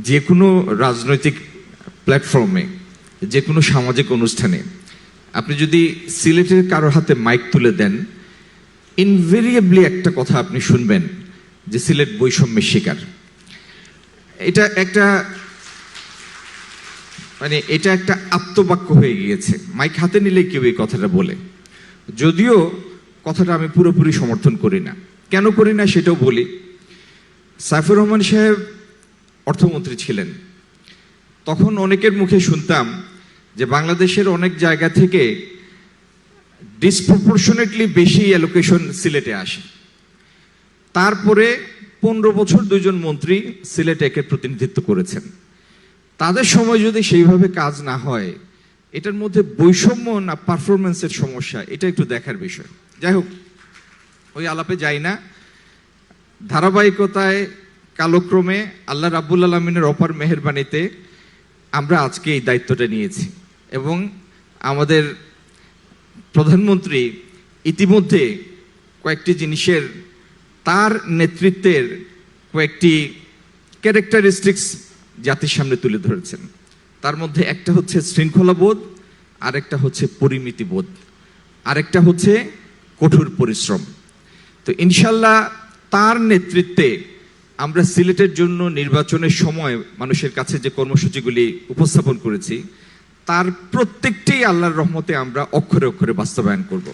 যে কোনো রাজনৈতিক প্ল্যাটফর্মে, যে কোনো সামাজিক অনুষ্ঠানে আপনি যদি সিলেটের কারোর হাতে মাইক তুলে দেন, ইনভেরিয়েবলি একটা কথা আপনি শুনবেন যে সিলেট বৈষম্যের শিকার। এটা একটা আপ্তবাক্য হয়ে গিয়েছে, মাইক হাতে নিলে কেউ এই কথাটা বলে। যদিও কথাটা আমি পুরোপুরি সমর্থন করি না। কেন করি না সেটাও বলি। সাইফুর রহমান সাহেব অর্থমন্ত্রী ছিলেন, তখন অনেকের মুখে শুনতাম যে বাংলাদেশের অনেক জায়গা থেকে ডিসপ্রপোর্শনেটলি বেশি অ্যালোকেশন সিলেটে আসে। তারপরে 15 বছর 2 জন মন্ত্রী সিলেট একের প্রতিনিধিত্ব করেছেন। তাদের সময় যদি সেইভাবে কাজ না হয়, এটার মধ্যে বৈষম্য না পারফরমেন্সের সমস্যা, এটা একটু দেখার বিষয়। যাই হোক, ওই আলাপে যাই না। ধারাবাহিকতায় কালক্রমে আল্লাহ রাব্বুল আলামিনের অপার মেহেরবানিতে আমরা আজকে এই দায়িত্বটা নিয়েছি এবং আমাদের প্রধানমন্ত্রী ইতিমধ্যে কয়েকটি জিনিসের, তার নেতৃত্বের কয়েকটি ক্যারেক্টারিস্টিক্স জাতির সামনে তুলে ধরেছেন। তার মধ্যে একটা হচ্ছে শৃঙ্খলাবোধ, আরেকটা হচ্ছে পরিমিতিবোধ, আরেকটা হচ্ছে কঠোর পরিশ্রম। তো ইনশাল্লাহ তার নেতৃত্বে আমরা সিলেটের জন্য নির্বাচনের সময় মানুষের কাছে যে কর্মসূচিগুলি উপস্থাপন করেছি, তার প্রত্যেকটি আল্লাহর রহমতে আমরা অক্ষরে অক্ষরে বাস্তবায়ন করব।